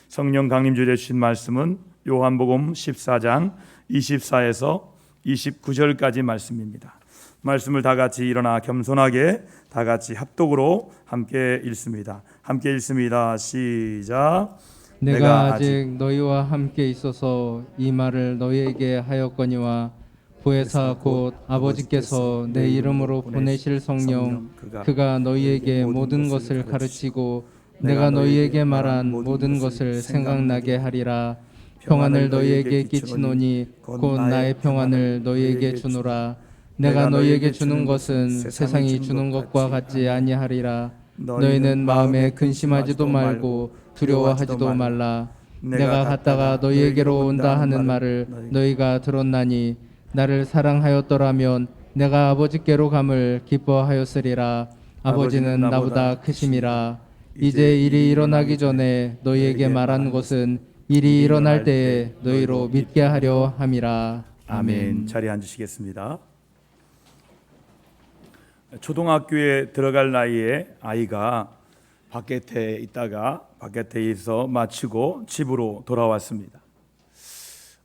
성령 강림주일에 주신 말씀은 요한복음 14장 24에서 29절까지 말씀입니다. 말씀을 다 같이 일어나 겸손하게 다 같이 합독으로 함께 읽습니다. 함께 읽습니다. 시작. 내가 아직 너희와 함께 있어서 이 말을 너희에게 하였거니와 보혜사 곧 아버지께서 내 이름으로 보내실 성령 그가 너희에게 모든 것을 가르치고 내가 너희에게 말한 모든 것을 생각나게 하리라. 평안을 너희에게 끼치노니 곧 나의 평안을 너희에게 주노라. 내가 너희에게 주는 것은 세상이 주는 것과 같지 아니하리라. 너희는 마음에 근심하지도 말고 두려워하지도 말라. 내가 갔다가 너희에게로 온다 하는 말을 너희가 들었나니 나를 사랑하였더라면 내가 아버지께로 감을 기뻐하였으리라. 아버지는 나보다 크심이라. 이제 일이 일어나기 전에 너희에게 말한 것은 일이 일어날 때에 너희로 믿게 하려 함이라. 아멘. 자리에 앉으시겠습니다. 초등학교에 들어갈 나이에 아이가 바깥에 있다가 바깥에서 마치고 집으로 돌아왔습니다.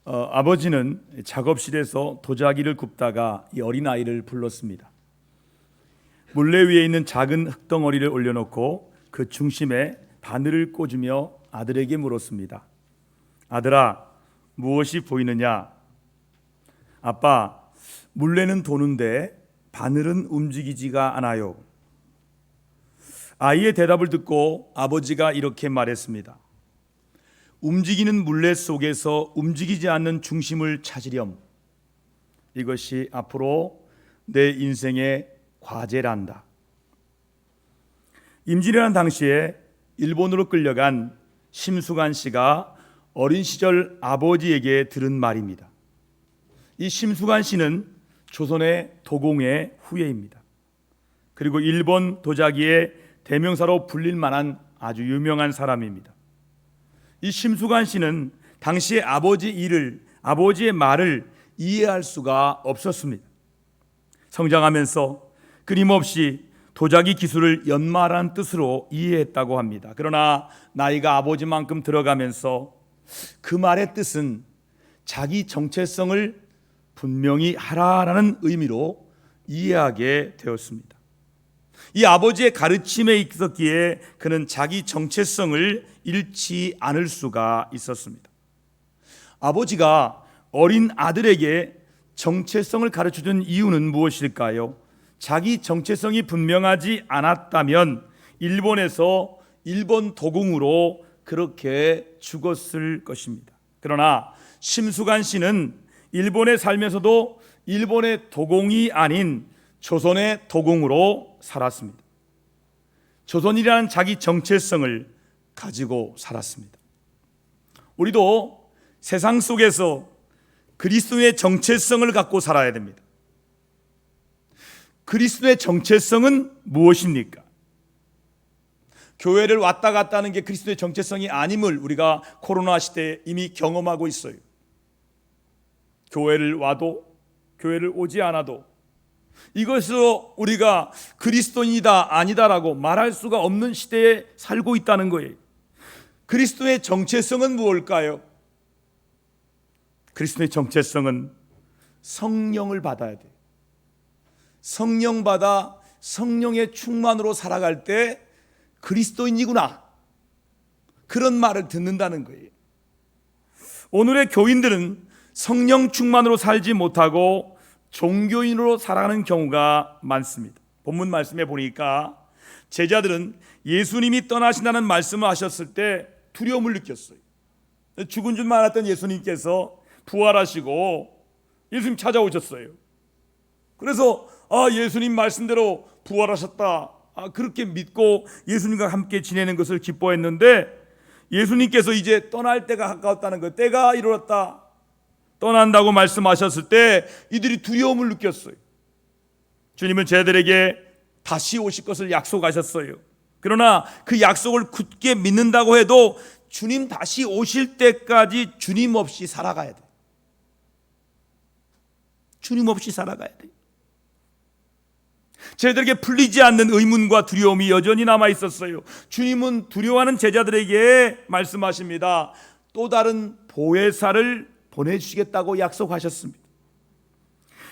아버지는 작업실에서 도자기를 굽다가 이 어린아이를 불렀습니다. 물레 위에 있는 작은 흙덩어리를 올려놓고 그 중심에 바늘을 꽂으며 아들에게 물었습니다. 아들아, 무엇이 보이느냐? 아빠, 물레는 도는데 바늘은 움직이지가 않아요. 아이의 대답을 듣고 아버지가 이렇게 말했습니다. 움직이는 물레 속에서 움직이지 않는 중심을 찾으렴. 이것이 앞으로 내 인생의 과제란다. 임진왜란 당시에 일본으로 끌려간 심수관 씨가 어린 시절 아버지에게 들은 말입니다. 이 심수관 씨는 조선의 도공의 후예입니다. 그리고 일본 도자기의 대명사로 불릴 만한 아주 유명한 사람입니다. 이 심수관 씨는 당시의 아버지의 말을 이해할 수가 없었습니다. 성장하면서 끊임없이 도자기 기술을 연마한 뜻으로 이해했다고 합니다. 그러나 나이가 아버지만큼 들어가면서 그 말의 뜻은 자기 정체성을 분명히 하라라는 의미로 이해하게 되었습니다. 이 아버지의 가르침에 있었기에 그는 자기 정체성을 잃지 않을 수가 있었습니다. 아버지가 어린 아들에게 정체성을 가르쳐준 이유는 무엇일까요? 자기 정체성이 분명하지 않았다면 일본에서 일본 도공으로 그렇게 죽었을 것입니다. 그러나 심수관 씨는 일본에 살면서도 일본의 도공이 아닌 조선의 도공으로 살았습니다. 조선이라는 자기 정체성을 가지고 살았습니다. 우리도 세상 속에서 그리스도의 정체성을 갖고 살아야 됩니다. 그리스도의 정체성은 무엇입니까? 교회를 왔다 갔다 하는 게 그리스도의 정체성이 아님을 우리가 코로나 시대에 이미 경험하고 있어요. 교회를 와도 교회를 오지 않아도 이것으로 우리가 그리스도인이다 아니다라고 말할 수가 없는 시대에 살고 있다는 거예요. 그리스도의 정체성은 무엇일까요? 그리스도의 정체성은 성령을 받아야 돼요. 성령 받아 성령의 충만으로 살아갈 때 그리스도인이구나, 그런 말을 듣는다는 거예요. 오늘의 교인들은 성령 충만으로 살지 못하고 종교인으로 살아가는 경우가 많습니다. 본문 말씀에 보니까 제자들은 예수님이 떠나신다는 말씀을 하셨을 때 두려움을 느꼈어요. 죽은 줄 알았던 예수님께서 부활하시고 예수님 찾아오셨어요. 그래서 예수님 말씀대로 부활하셨다, 그렇게 믿고 예수님과 함께 지내는 것을 기뻐했는데 예수님께서 이제 떠날 때가 가까웠다는 것, 때가 이르렀다, 떠난다고 말씀하셨을 때 이들이 두려움을 느꼈어요. 주님은 제자들에게 다시 오실 것을 약속하셨어요. 그러나 그 약속을 굳게 믿는다고 해도 주님 다시 오실 때까지 주님 없이 살아가야 돼요. 주님 없이 살아가야 돼요. 제자들에게 풀리지 않는 의문과 두려움이 여전히 남아 있었어요. 주님은 두려워하는 제자들에게 말씀하십니다. 또 다른 보혜사를 보내주시겠다고 약속하셨습니다.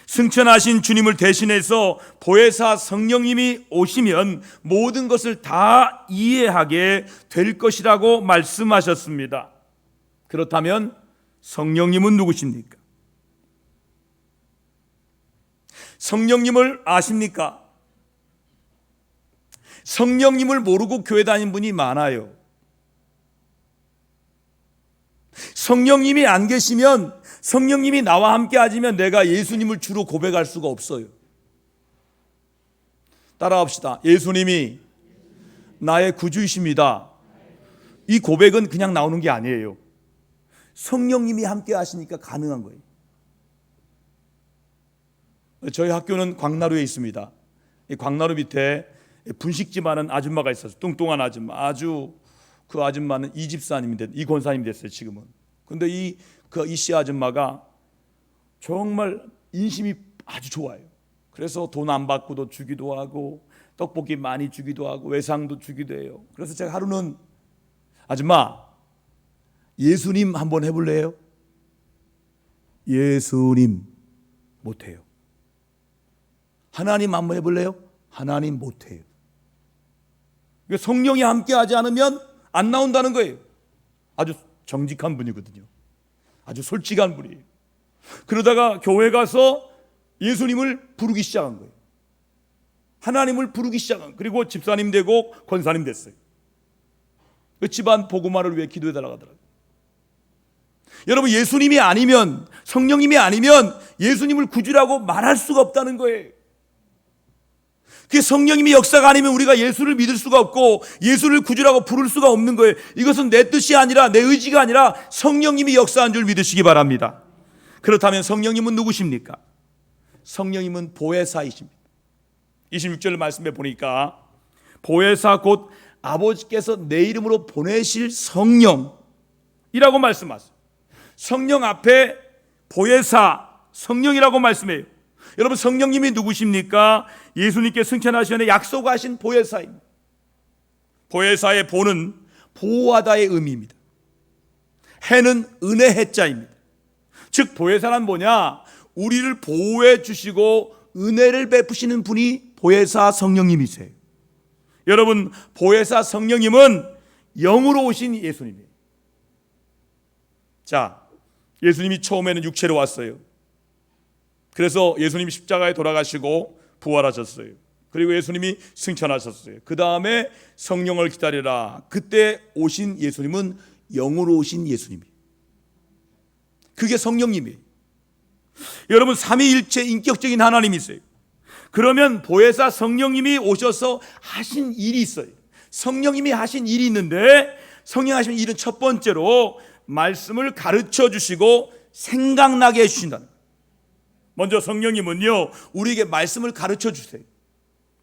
승천하신 주님을 대신해서 보혜사 성령님이 오시면 모든 것을 다 이해하게 될 것이라고 말씀하셨습니다. 그렇다면 성령님은 누구십니까? 성령님을 아십니까? 성령님을 모르고 교회 다니는 분이 많아요. 성령님이 안 계시면, 성령님이 나와 함께 하시면 내가 예수님을 주로 고백할 수가 없어요. 따라합시다. 예수님이 나의 구주이십니다. 이 고백은 그냥 나오는 게 아니에요. 성령님이 함께 하시니까 가능한 거예요. 저희 학교는 광나루에 있습니다. 이 광나루 밑에 분식집 하는 아줌마가 있었어요. 뚱뚱한 아줌마. 아주 그 아줌마는 이 집사님이 이 권사님이 됐어요. 지금은. 근데 이 씨 아줌마가 정말 인심이 아주 좋아요. 그래서 돈 안 받고도 주기도 하고 떡볶이 많이 주기도 하고 외상도 주기도 해요. 그래서 제가 하루는 아줌마 예수님 한번 해볼래요? 예수님 못해요. 하나님 한번 해볼래요? 하나님 못해요. 성령이 함께하지 않으면 안 나온다는 거예요. 아주 정직한 분이거든요. 아주 솔직한 분이에요. 그러다가 교회 가서 예수님을 부르기 시작한 거예요. 하나님을 부르기 시작한. 그리고 집사님 되고 권사님 됐어요. 그 집안 복음화를 위해 기도해달라고 하더라고요. 여러분, 예수님이 아니면, 성령님이 아니면 예수님을 구주라고 말할 수가 없다는 거예요. 그 성령님이 역사가 아니면 우리가 예수를 믿을 수가 없고 예수를 구주라고 부를 수가 없는 거예요. 이것은 내 뜻이 아니라, 내 의지가 아니라 성령님이 역사한 줄 믿으시기 바랍니다. 그렇다면 성령님은 누구십니까? 성령님은 보혜사이십니다. 26절 말씀에 보니까 보혜사 곧 아버지께서 내 이름으로 보내실 성령이라고 말씀하세요. 성령 앞에 보혜사, 성령이라고 말씀해요. 여러분, 성령님이 누구십니까? 예수님께 승천하시는 약속하신 보혜사입니다. 보혜사의 보는 보호하다의 의미입니다. 해는 은혜 해자입니다. 즉 보혜사란 뭐냐? 우리를 보호해 주시고 은혜를 베푸시는 분이 보혜사 성령님이세요. 여러분, 보혜사 성령님은 영으로 오신 예수님이에요. 자, 예수님이 처음에는 육체로 왔어요. 그래서 예수님이 십자가에 돌아가시고 부활하셨어요. 그리고 예수님이 승천하셨어요. 그 다음에 성령을 기다리라. 그때 오신 예수님은 영으로 오신 예수님이에요. 그게 성령님이에요. 여러분, 삼위일체 인격적인 하나님이세요. 그러면 보혜사 성령님이 오셔서 하신 일이 있어요. 성령님이 하신 일이 있는데, 성령 하신 일은 첫 번째로 말씀을 가르쳐 주시고 생각나게 해주신다는 거예요. 먼저 성령님은요, 우리에게 말씀을 가르쳐 주세요.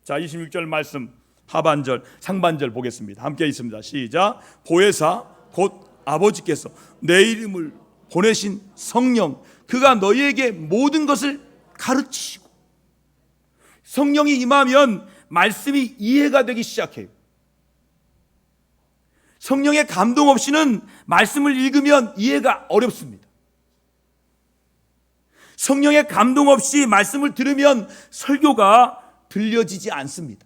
자, 26절 말씀 하반절, 상반절 보겠습니다. 함께 있습니다. 시작. 보혜사 곧 아버지께서 내 이름을 보내신 성령, 그가 너희에게 모든 것을 가르치시고. 성령이 임하면 말씀이 이해가 되기 시작해요. 성령의 감동 없이는 말씀을 읽으면 이해가 어렵습니다. 성령의 감동 없이 말씀을 들으면 설교가 들려지지 않습니다.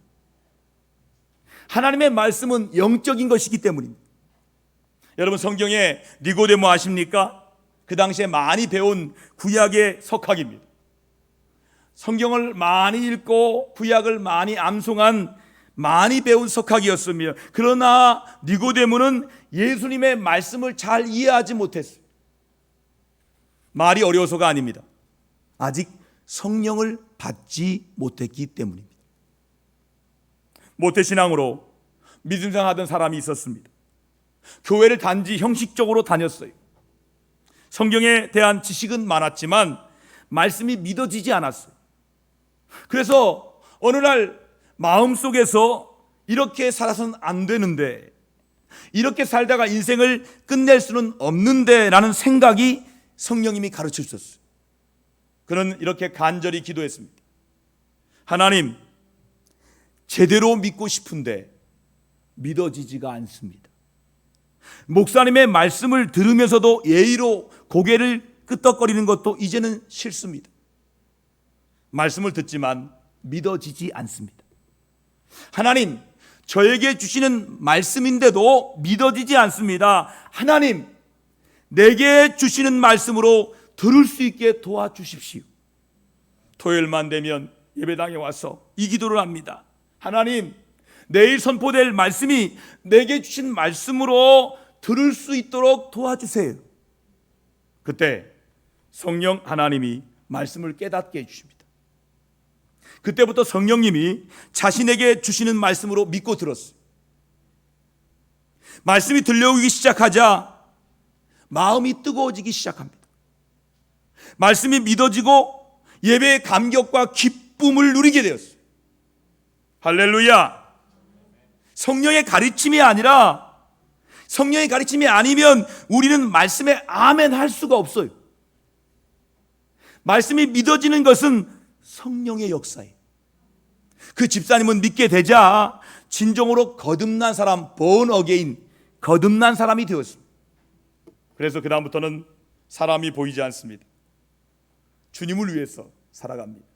하나님의 말씀은 영적인 것이기 때문입니다. 여러분, 성경에 니고데모 아십니까? 그 당시에 많이 배운 구약의 석학입니다. 성경을 많이 읽고 구약을 많이 암송한 많이 배운 석학이었으며, 그러나 니고데모는 예수님의 말씀을 잘 이해하지 못했어요. 말이 어려워서가 아닙니다. 아직 성령을 받지 못했기 때문입니다. 모태신앙으로 믿음생활 하던 사람이 있었습니다. 교회를 단지 형식적으로 다녔어요. 성경에 대한 지식은 많았지만 말씀이 믿어지지 않았어요. 그래서 어느 날 마음속에서 이렇게 살아서는 안 되는데, 이렇게 살다가 인생을 끝낼 수는 없는데 라는 생각이 성령님이 가르쳐 주셨어요. 그는 이렇게 간절히 기도했습니다. 하나님, 제대로 믿고 싶은데 믿어지지가 않습니다. 목사님의 말씀을 들으면서도 예의로 고개를 끄덕거리는 것도 이제는 싫습니다. 말씀을 듣지만 믿어지지 않습니다. 하나님, 저에게 주시는 말씀인데도 믿어지지 않습니다. 하나님, 내게 주시는 말씀으로 들을 수 있게 도와주십시오. 토요일만 되면 예배당에 와서 이 기도를 합니다. 하나님, 내일 선포될 말씀이 내게 주신 말씀으로 들을 수 있도록 도와주세요. 그때 성령 하나님이 말씀을 깨닫게 해주십니다. 그때부터 성령님이 자신에게 주시는 말씀으로 믿고 들었어요. 말씀이 들려오기 시작하자 마음이 뜨거워지기 시작합니다. 말씀이 믿어지고 예배의 감격과 기쁨을 누리게 되었어요. 할렐루야. 성령의 가르침이 아니라, 성령의 가르침이 아니면 우리는 말씀에 아멘 할 수가 없어요. 말씀이 믿어지는 것은 성령의 역사예요. 그 집사님은 믿게 되자 진정으로 거듭난 사람, born again, 거듭난 사람이 되었습니다. 그래서 그 다음부터는 사람이 보이지 않습니다. 주님을 위해서 살아갑니다.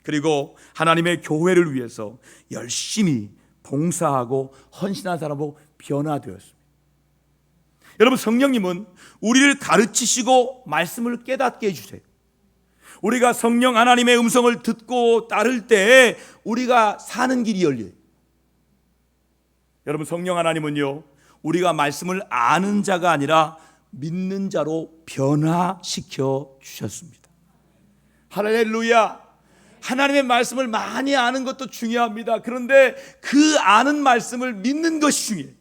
그리고 하나님의 교회를 위해서 열심히 봉사하고 헌신한 사람으로 변화되었습니다. 여러분, 성령님은 우리를 가르치시고 말씀을 깨닫게 해주세요. 우리가 성령 하나님의 음성을 듣고 따를 때 우리가 사는 길이 열려요. 여러분, 성령 하나님은요, 우리가 말씀을 아는 자가 아니라 믿는 자로 변화시켜 주셨습니다. 할렐루야. 하나님의 말씀을 많이 아는 것도 중요합니다. 그런데 그 아는 말씀을 믿는 것이 중요해요.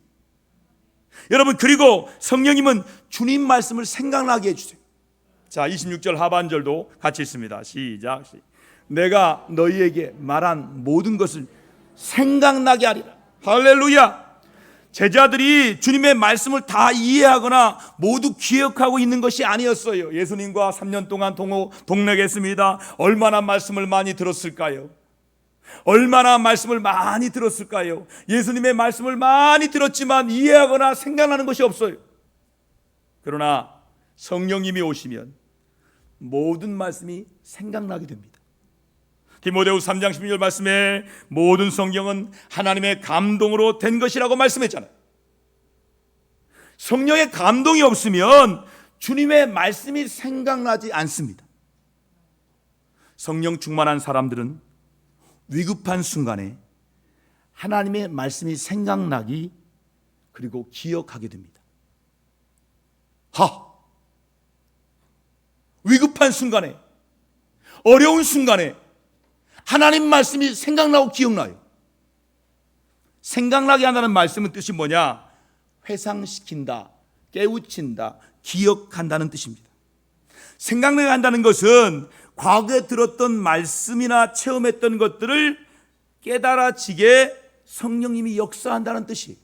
여러분, 그리고 성령님은 주님 말씀을 생각나게 해주세요. 자, 26절 하반절도 같이 있습니다. 시작. 내가 너희에게 말한 모든 것을 생각나게 하리라. 할렐루야. 제자들이 주님의 말씀을 다 이해하거나 모두 기억하고 있는 것이 아니었어요. 예수님과 3년 동안 동행했습니다. 얼마나 말씀을 많이 들었을까요? 얼마나 말씀을 많이 들었을까요? 예수님의 말씀을 많이 들었지만 이해하거나 생각나는 것이 없어요. 그러나 성령님이 오시면 모든 말씀이 생각나게 됩니다. 디모데후서 3장 16절 말씀에 모든 성경은 하나님의 감동으로 된 것이라고 말씀했잖아요. 성령의 감동이 없으면 주님의 말씀이 생각나지 않습니다. 성령 충만한 사람들은 위급한 순간에 하나님의 말씀이 생각나기, 그리고 기억하게 됩니다. 위급한 순간에, 어려운 순간에 하나님 말씀이 생각나고 기억나요. 생각나게 한다는 말씀은 뜻이 뭐냐? 회상시킨다, 깨우친다, 기억한다는 뜻입니다. 생각나게 한다는 것은 과거에 들었던 말씀이나 체험했던 것들을 깨달아지게 성령님이 역사한다는 뜻이에요.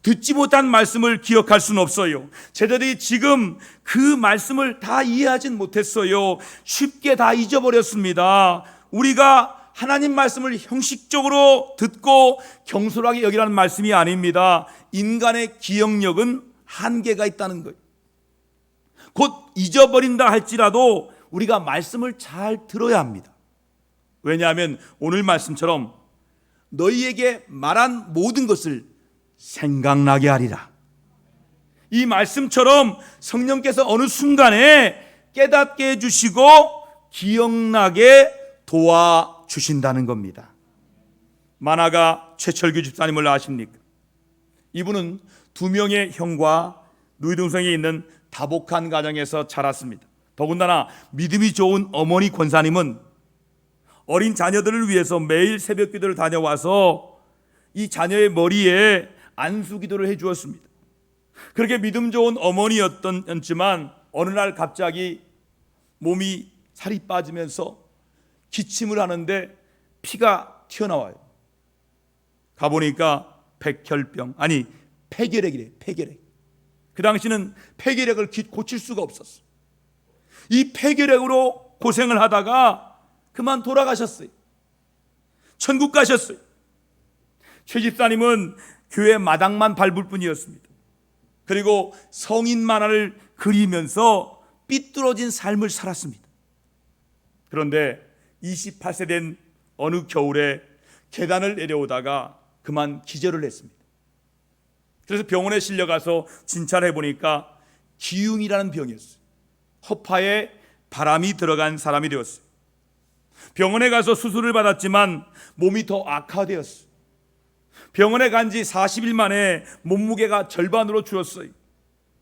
듣지 못한 말씀을 기억할 수는 없어요. 제자들이 지금 그 말씀을 다 이해하진 못했어요. 쉽게 다 잊어버렸습니다. 우리가 하나님 말씀을 형식적으로 듣고 경솔하게 여기라는 말씀이 아닙니다. 인간의 기억력은 한계가 있다는 거예요. 곧 잊어버린다 할지라도 우리가 말씀을 잘 들어야 합니다. 왜냐하면 오늘 말씀처럼 너희에게 말한 모든 것을 생각나게 하리라. 이 말씀처럼 성령께서 어느 순간에 깨닫게 해주시고 기억나게 도와주신다는 겁니다. 만화가 최철규 집사님을 아십니까? 이분은 2명의 형과 누이동생이 있는 다복한 가정에서 자랐습니다. 더군다나 믿음이 좋은 어머니 권사님은 어린 자녀들을 위해서 매일 새벽 기도를 다녀와서 이 자녀의 머리에 안수 기도를 해 주었습니다. 그렇게 믿음 좋은 어머니였지만 어느 날 갑자기 몸이 살이 빠지면서 기침을 하는데 피가 튀어나와요. 가보니까 폐결핵이래. 폐결핵. 그 당시는 폐결핵을 고칠 수가 없었어요. 이 폐결핵으로 고생을 하다가 그만 돌아가셨어요. 천국 가셨어요. 최 집사님은 교회 마당만 밟을 뿐이었습니다. 그리고 성인 만화를 그리면서 삐뚤어진 삶을 살았습니다. 그런데 28세 된 어느 겨울에 계단을 내려오다가 그만 기절을 했습니다. 그래서 병원에 실려가서 진찰해 보니까 기흉이라는 병이었어요. 허파에 바람이 들어간 사람이 되었어요. 병원에 가서 수술을 받았지만 몸이 더 악화되었어요. 병원에 간 지 40일 만에 몸무게가 절반으로 줄었어요.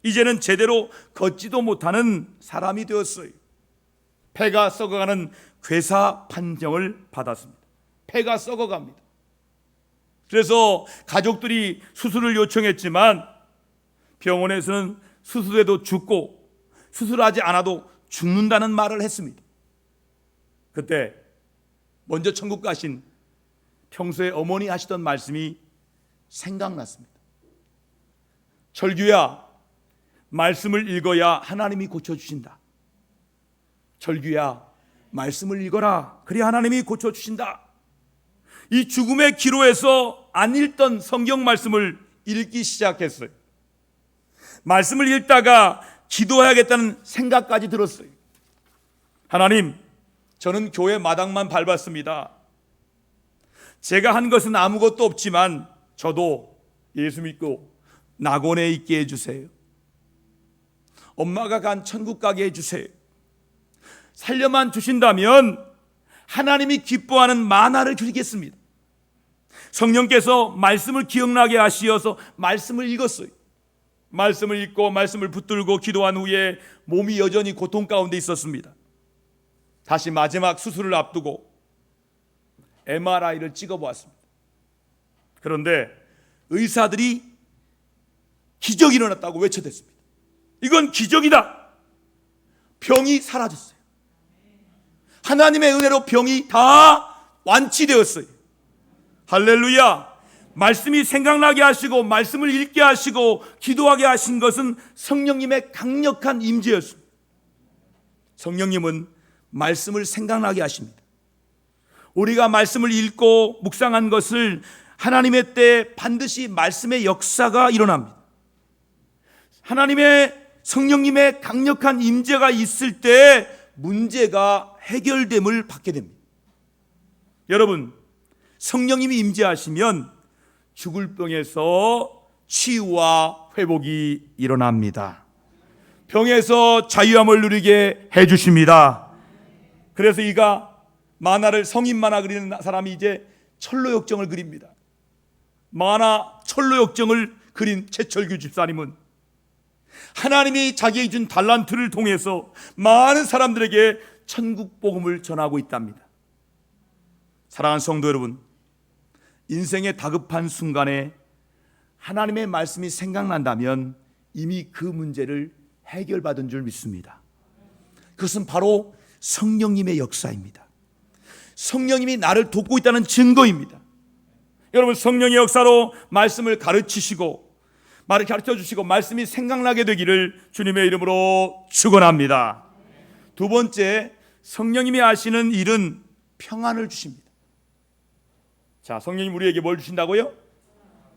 이제는 제대로 걷지도 못하는 사람이 되었어요. 폐가 썩어가는 괴사 판정을 받았습니다. 폐가 썩어갑니다. 그래서 가족들이 수술을 요청했지만 병원에서는 수술해도 죽고 수술하지 않아도 죽는다는 말을 했습니다. 그때 먼저 천국 가신 평소에 어머니 하시던 말씀이 생각났습니다. 철규야, 말씀을 읽어야 하나님이 고쳐주신다. 철규야, 말씀을 읽어라. 그래야 하나님이 고쳐주신다. 이 죽음의 기로에서 안 읽던 성경 말씀을 읽기 시작했어요. 말씀을 읽다가 기도해야겠다는 생각까지 들었어요. 하나님, 저는 교회 마당만 밟았습니다. 제가 한 것은 아무것도 없지만 저도 예수 믿고 낙원에 있게 해주세요. 엄마가 간 천국 가게 해주세요. 살려만 주신다면 하나님이 기뻐하는 만화를 드리겠습니다. 성령께서 말씀을 기억나게 하시어서 말씀을 읽었어요. 말씀을 읽고 말씀을 붙들고 기도한 후에 몸이 여전히 고통 가운데 있었습니다. 다시 마지막 수술을 앞두고 MRI를 찍어보았습니다. 그런데 의사들이 기적이 일어났다고 외쳐댔습니다. 이건 기적이다. 병이 사라졌어요. 하나님의 은혜로 병이 다 완치되었어요. 할렐루야. 말씀이 생각나게 하시고 말씀을 읽게 하시고 기도하게 하신 것은 성령님의 강력한 임재였습니다. 성령님은 말씀을 생각나게 하십니다. 우리가 말씀을 읽고 묵상한 것을 하나님의 때에 반드시 말씀의 역사가 일어납니다. 하나님의 성령님의 강력한 임재가 있을 때 문제가 해결됨을 받게 됩니다. 여러분, 성령님이 임재하시면 죽을 병에서 치유와 회복이 일어납니다. 병에서 자유함을 누리게 해주십니다. 그래서 이가 만화를 성인 만화 그리는 사람이 이제 철로역정을 그립니다. 만화 철로역정을 그린 최철규 집사님은 하나님이 자기에게 준 달란트를 통해서 많은 사람들에게 천국 복음을 전하고 있답니다. 사랑하는 성도 여러분, 인생의 다급한 순간에 하나님의 말씀이 생각난다면 이미 그 문제를 해결받은 줄 믿습니다. 그것은 바로 성령님의 역사입니다. 성령님이 나를 돕고 있다는 증거입니다. 여러분, 성령의 역사로 말씀을 가르치시고 말을 가르쳐 주시고 말씀이 생각나게 되기를 주님의 이름으로 축원합니다. 두 번째, 성령님이 하시는 일은 평안을 주십니다. 자, 성령님 우리에게 뭘 주신다고요?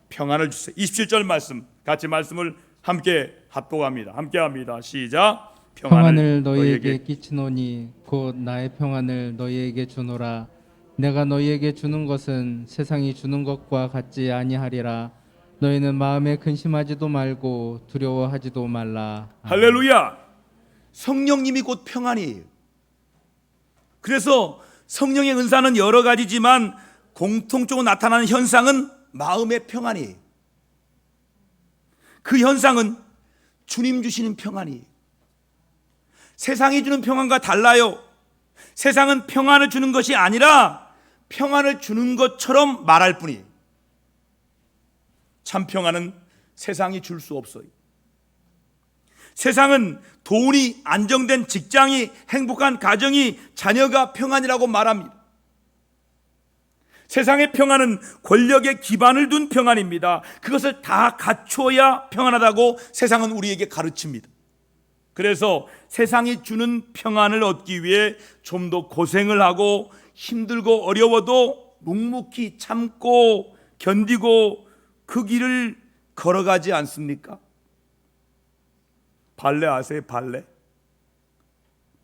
평안을 주세요. 27절 말씀, 같이 말씀을 함께 합독합니다. 함께 합니다. 시작. 평안을 너희에게 끼치노니 곧 나의 평안을 너희에게 주노라. 내가 너희에게 주는 것은 세상이 주는 것과 같지 아니하리라. 너희는 마음에 근심하지도 말고 두려워하지도 말라. 할렐루야. 성령님이 곧 평안이에요. 그래서 성령의 은사는 여러 가지지만 공통적으로 나타나는 현상은 마음의 평안이에요. 그 현상은 주님 주시는 평안이에요. 세상이 주는 평안과 달라요. 세상은 평안을 주는 것이 아니라 평안을 주는 것처럼 말할 뿐이에요. 참 평안은 세상이 줄 수 없어요. 세상은 돈이, 안정된 직장이, 행복한 가정이, 자녀가 평안이라고 말합니다. 세상의 평안은 권력에 기반을 둔 평안입니다. 그것을 다 갖춰야 평안하다고 세상은 우리에게 가르칩니다. 그래서 세상이 주는 평안을 얻기 위해 좀 더 고생을 하고 힘들고 어려워도 묵묵히 참고 견디고 그 길을 걸어가지 않습니까? 발레 아세요? 발레?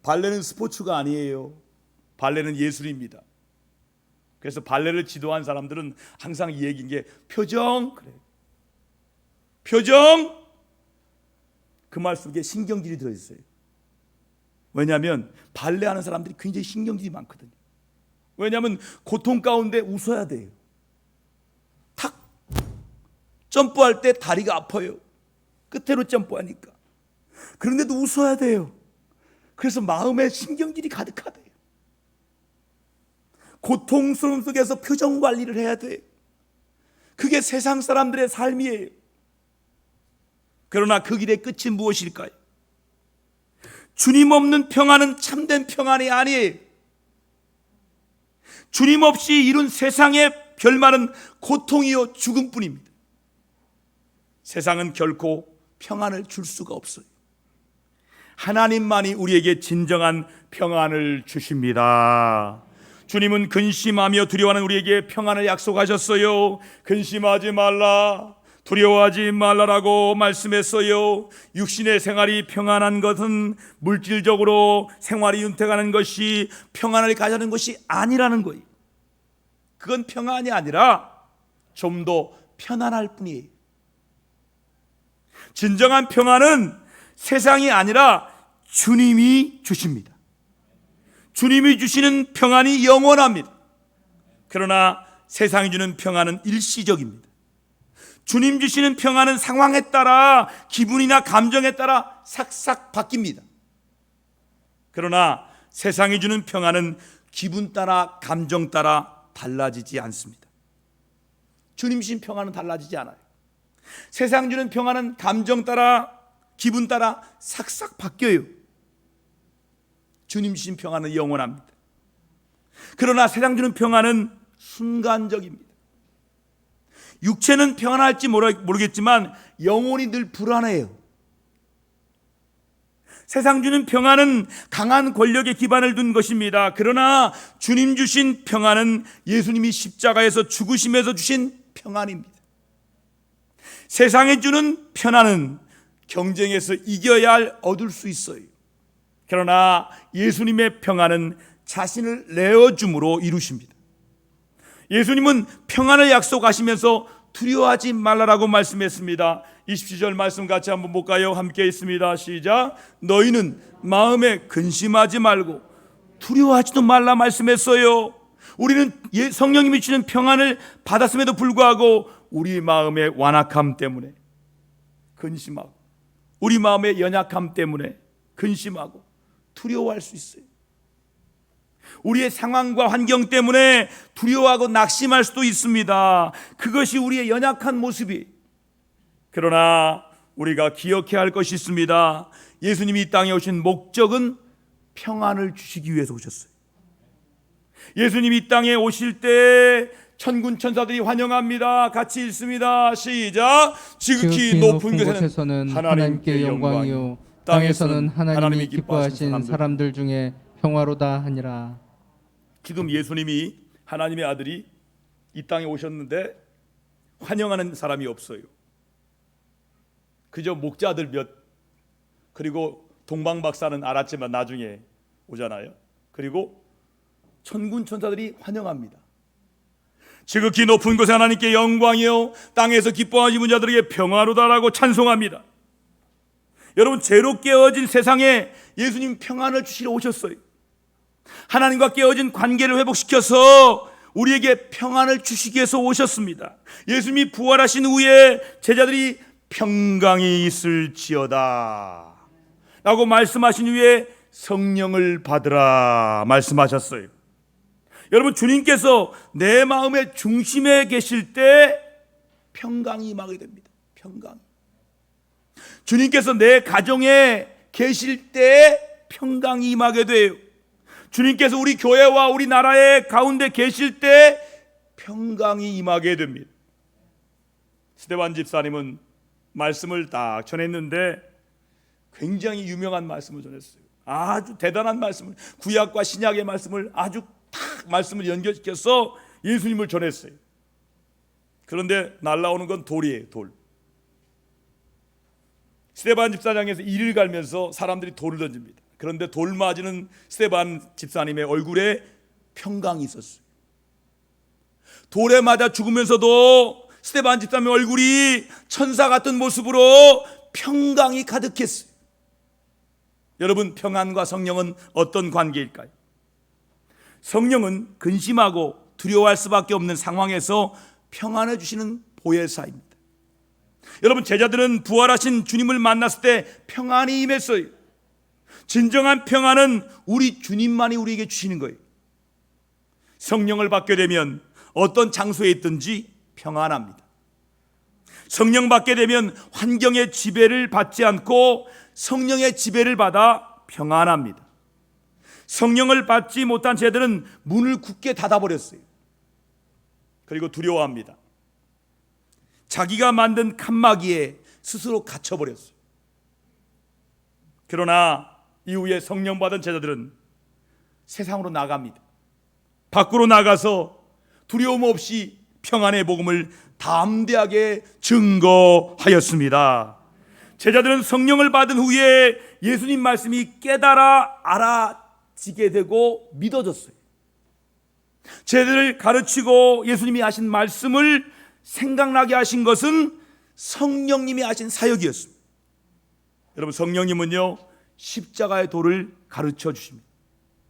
발레는 스포츠가 아니에요. 발레는 예술입니다. 그래서 발레를 지도한 사람들은 항상 이 얘기인 게 표정, 그래. 표정. 그 말 속에 신경질이 들어있어요. 왜냐하면 발레하는 사람들이 굉장히 신경질이 많거든요. 왜냐하면 고통 가운데 웃어야 돼요. 탁 점프할 때 다리가 아파요. 끝으로 점프하니까. 그런데도 웃어야 돼요. 그래서 마음에 신경질이 가득하대요. 고통스러움 속에서 표정 관리를 해야 돼요. 그게 세상 사람들의 삶이에요. 그러나 그 길의 끝이 무엇일까요? 주님 없는 평안은 참된 평안이 아니에요. 주님 없이 이룬 세상의 결말은 고통이요 죽음뿐입니다. 세상은 결코 평안을 줄 수가 없어요. 하나님만이 우리에게 진정한 평안을 주십니다. 주님은 근심하며 두려워하는 우리에게 평안을 약속하셨어요. 근심하지 말라, 두려워하지 말라라고 말씀했어요. 육신의 생활이 평안한 것은 물질적으로 생활이 윤택하는 것이 평안을 가져는 것이 아니라는 거예요. 그건 평안이 아니라 좀 더 편안할 뿐이에요. 진정한 평안은 세상이 아니라 주님이 주십니다. 주님이 주시는 평안이 영원합니다. 그러나 세상이 주는 평안은 일시적입니다. 주님 주시는 평안은 상황에 따라, 기분이나 감정에 따라 싹싹 바뀝니다. 그러나 세상이 주는 평안은 기분 따라, 감정 따라 달라지지 않습니다. 주님 주신 평안은 달라지지 않아요. 세상 주는 평안은 감정 따라, 기분 따라 싹싹 바뀌어요. 주님 주신 평안은 영원합니다. 그러나 세상 주는 평안은 순간적입니다. 육체는 평안할지 모르겠지만 영혼이 늘 불안해요. 세상 주는 평안은 강한 권력에 기반을 둔 것입니다. 그러나 주님 주신 평안은 예수님이 십자가에서 죽으심에서 주신 평안입니다. 세상에 주는 평안은 경쟁에서 이겨야 얻을 수 있어요. 그러나 예수님의 평안은 자신을 내어줌으로 이루십니다. 예수님은 평안을 약속하시면서 두려워하지 말라라고 말씀했습니다. 27절 말씀 같이 한번 볼까요? 함께 있습니다. 시작. 너희는 마음에 근심하지 말고 두려워하지도 말라 말씀했어요. 우리는 성령님이 주시는 평안을 받았음에도 불구하고 우리 마음의 완악함 때문에 근심하고, 우리 마음의 연약함 때문에 근심하고 두려워할 수 있어요. 우리의 상황과 환경 때문에 두려워하고 낙심할 수도 있습니다. 그것이 우리의 연약한 모습이. 그러나 우리가 기억해야 할 것이 있습니다. 예수님이 이 땅에 오신 목적은 평안을 주시기 위해서 오셨어요. 예수님이 이 땅에 오실 때 천군 천사들이 환영합니다. 같이 읽습니다. 시작. 지극히 높은 곳에서는 하나님께 영광이요 땅에서는 하나님이 기뻐하신 사람들 중에 평화로다 하니라. 지금 예수님이, 하나님의 아들이 이 땅에 오셨는데 환영하는 사람이 없어요. 그저 목자들 몇, 그리고 동방박사는 알았지만 나중에 오잖아요. 그리고 천군 천사들이 환영합니다. 지극히 높은 곳에 하나님께 영광이요 땅에서 기뻐하시는 자들에게 평화로다라고 찬송합니다. 여러분, 죄로 깨어진 세상에 예수님 평안을 주시러 오셨어요. 하나님과 깨어진 관계를 회복시켜서 우리에게 평안을 주시기 위해서 오셨습니다. 예수님이 부활하신 후에 제자들이 평강이 있을지어다 라고 말씀하신 후에 성령을 받으라 말씀하셨어요. 여러분, 주님께서 내 마음의 중심에 계실 때 평강이 임하게 됩니다. 평강. 주님께서 내 가정에 계실 때 평강이 임하게 돼요. 주님께서 우리 교회와 우리 나라의 가운데 계실 때 평강이 임하게 됩니다. 스데반 집사님은 말씀을 딱 전했는데 굉장히 유명한 말씀을 전했어요. 아주 대단한 말씀을, 구약과 신약의 말씀을 아주 딱 말씀을 연결시켜서 예수님을 전했어요. 그런데 날라오는 건 돌이에요. 돌. 스데반 집사장에서 이를 갈면서 사람들이 돌을 던집니다. 그런데 돌 맞은 스데반 집사님의 얼굴에 평강이 있었어요. 돌에 맞아 죽으면서도 스데반 집사님의 얼굴이 천사 같은 모습으로 평강이 가득했어요. 여러분, 평안과 성령은 어떤 관계일까요? 성령은 근심하고 두려워할 수밖에 없는 상황에서 평안해 주시는 보혜사입니다. 여러분, 제자들은 부활하신 주님을 만났을 때 평안이 임했어요. 진정한 평안은 우리 주님만이 우리에게 주시는 거예요. 성령을 받게 되면 어떤 장소에 있든지 평안합니다. 성령 받게 되면 환경의 지배를 받지 않고 성령의 지배를 받아 평안합니다. 성령을 받지 못한 제자들은 문을 굳게 닫아버렸어요. 그리고 두려워합니다. 자기가 만든 칸막이에 스스로 갇혀버렸어요. 그러나 이후에 성령 받은 제자들은 세상으로 나갑니다. 밖으로 나가서 두려움 없이 평안의 복음을 담대하게 증거하였습니다. 제자들은 성령을 받은 후에 예수님 말씀이 깨달아 알아지게 되고 믿어졌어요. 제자들을 가르치고 예수님이 하신 말씀을 생각나게 하신 것은 성령님이 하신 사역이었습니다. 여러분, 성령님은요 십자가의 도를 가르쳐 주십니다.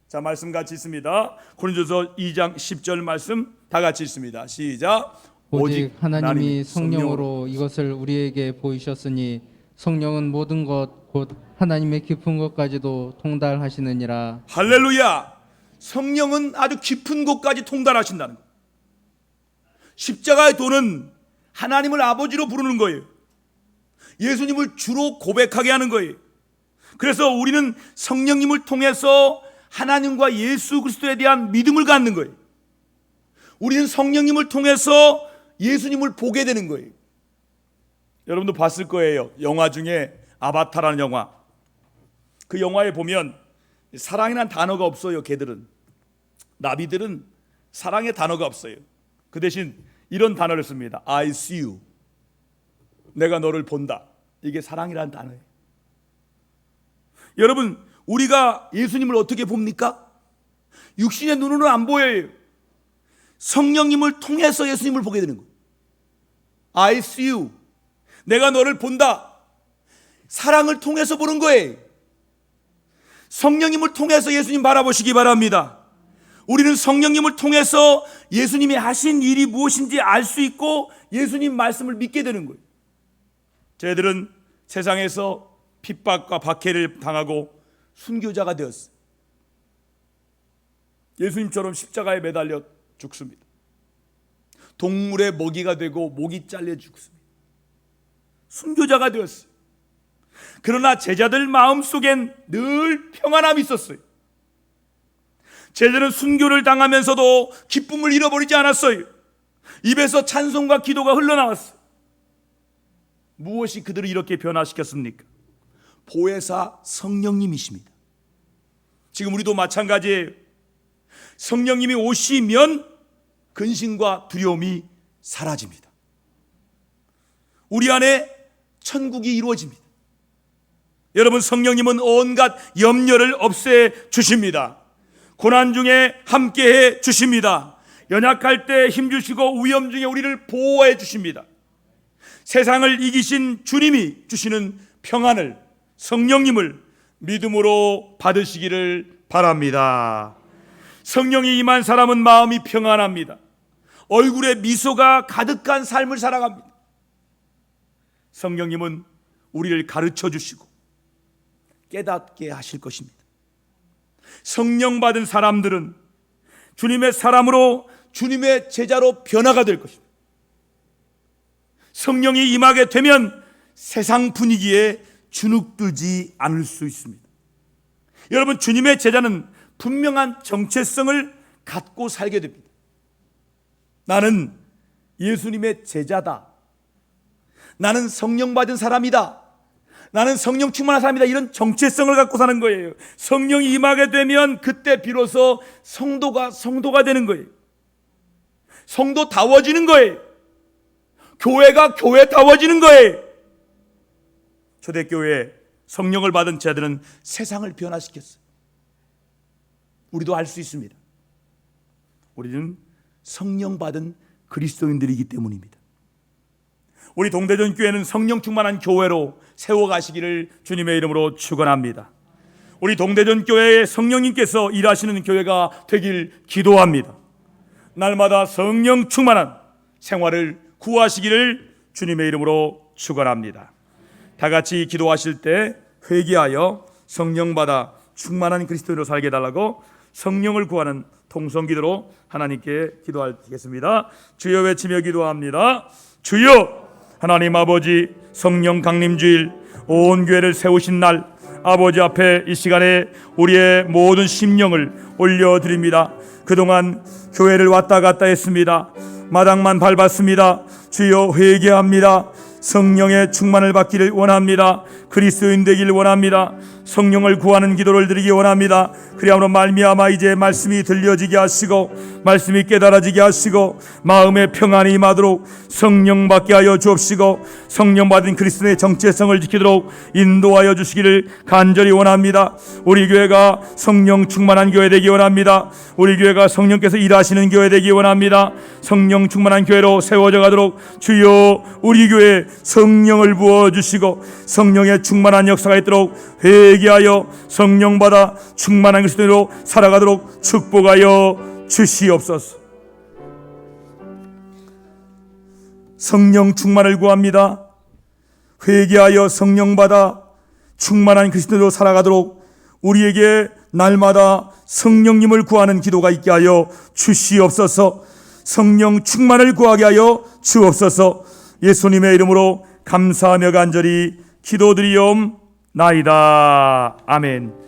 자, 말씀 같이 있습니다. 고린도서 2장 10절 말씀 다 같이 있습니다. 시작. 오직 하나님이 성령으로 이것을 우리에게 보이셨으니 성령은 모든 것 곧 하나님의 깊은 것까지도 통달하시느니라. 할렐루야. 성령은 아주 깊은 곳까지 통달하신다는 거예요. 십자가의 도는 하나님을 아버지로 부르는 거예요. 예수님을 주로 고백하게 하는 거예요. 그래서 우리는 성령님을 통해서 하나님과 예수 그리스도에 대한 믿음을 갖는 거예요. 우리는 성령님을 통해서 예수님을 보게 되는 거예요. 여러분도 봤을 거예요. 영화 중에 아바타라는 영화. 그 영화에 보면 사랑이라는 단어가 없어요. 걔들은, 나비들은 사랑의 단어가 없어요. 그 대신 이런 단어를 씁니다. I see you. 내가 너를 본다. 이게 사랑이라는 단어예요. 여러분, 우리가 예수님을 어떻게 봅니까? 육신의 눈으로는 안 보여요. 성령님을 통해서 예수님을 보게 되는 거예요. I see you. 내가 너를 본다. 사랑을 통해서 보는 거예요. 성령님을 통해서 예수님 바라보시기 바랍니다. 우리는 성령님을 통해서 예수님이 하신 일이 무엇인지 알 수 있고 예수님 말씀을 믿게 되는 거예요. 저희들은 세상에서 핍박과 박해를 당하고 순교자가 되었어요. 예수님처럼 십자가에 매달려 죽습니다. 동물의 먹이가 되고 목이 잘려 죽습니다. 순교자가 되었어요. 그러나 제자들 마음속엔 늘 평안함이 있었어요. 제자들은 순교를 당하면서도 기쁨을 잃어버리지 않았어요. 입에서 찬송과 기도가 흘러나왔어요. 무엇이 그들을 이렇게 변화시켰습니까? 보혜사 성령님이십니다. 지금 우리도 마찬가지예요. 성령님이 오시면 근심과 두려움이 사라집니다. 우리 안에 천국이 이루어집니다. 여러분, 성령님은 온갖 염려를 없애 주십니다. 고난 중에 함께해 주십니다. 연약할 때 힘주시고 위험 중에 우리를 보호해 주십니다. 세상을 이기신 주님이 주시는 평안을, 성령님을 믿음으로 받으시기를 바랍니다. 성령이 임한 사람은 마음이 평안합니다. 얼굴에 미소가 가득한 삶을 살아갑니다. 성령님은 우리를 가르쳐 주시고 깨닫게 하실 것입니다. 성령 받은 사람들은 주님의 사람으로, 주님의 제자로 변화가 될 것입니다. 성령이 임하게 되면 세상 분위기에 주눅들지 않을 수 있습니다. 여러분, 주님의 제자는 분명한 정체성을 갖고 살게 됩니다. 나는 예수님의 제자다. 나는 성령 받은 사람이다. 나는 성령 충만한 사람이다. 이런 정체성을 갖고 사는 거예요. 성령이 임하게 되면 그때 비로소 성도가 되는 거예요. 성도다워지는 거예요. 교회가 교회다워지는 거예요. 초대교회에 성령을 받은 자들은 세상을 변화시켰어요. 우리도 할 수 있습니다. 우리는 성령 받은 그리스도인들이기 때문입니다. 우리 동대전 교회는 성령 충만한 교회로 세워가시기를 주님의 이름으로 축원합니다. 우리 동대전 교회에 성령님께서 일하시는 교회가 되길 기도합니다. 날마다 성령 충만한 생활을 구하시기를 주님의 이름으로 축원합니다. 다 같이 기도하실 때 회개하여 성령 받아 충만한 그리스도인으로 살게 해달라고 성령을 구하는 통성기도로 하나님께 기도하겠습니다. 주여 외치며 기도합니다. 주여, 하나님 아버지, 성령 강림주일 온 교회를 세우신 날 아버지 앞에 이 시간에 우리의 모든 심령을 올려드립니다. 그동안 교회를 왔다 갔다 했습니다. 마당만 밟았습니다. 주여 회개합니다. 성령의 충만을 받기를 원합니다. 그리스도인 되기를 원합니다. 성령을 구하는 기도를 드리기 원합니다. 그리함으로 말미암아 이제 말씀이 들려지게 하시고 말씀이 깨달아지게 하시고 마음의 평안이 임하도록 성령 받게 하여 주옵시고 성령 받은 그리스도의 정체성을 지키도록 인도하여 주시기를 간절히 원합니다. 우리 교회가 성령 충만한 교회 되기 원합니다. 우리 교회가 성령께서 일하시는 교회 되기 원합니다. 성령 충만한 교회로 세워져 가도록 주여 우리 교회에 성령을 부어주시고 성령의 충만한 역사가 있도록 회개하여 성령 받아 충만한 그리스도인으로 살아가도록 축복하여 주시옵소서. 성령 충만을 구합니다. 회개하여 성령 받아 충만한 그리스도인으로 살아가도록 우리에게 날마다 성령님을 구하는 기도가 있게 하여 주시옵소서. 성령 충만을 구하게 하여 주옵소서. 예수님의 이름으로 감사하며 간절히 기도드리옵나이다. 아멘.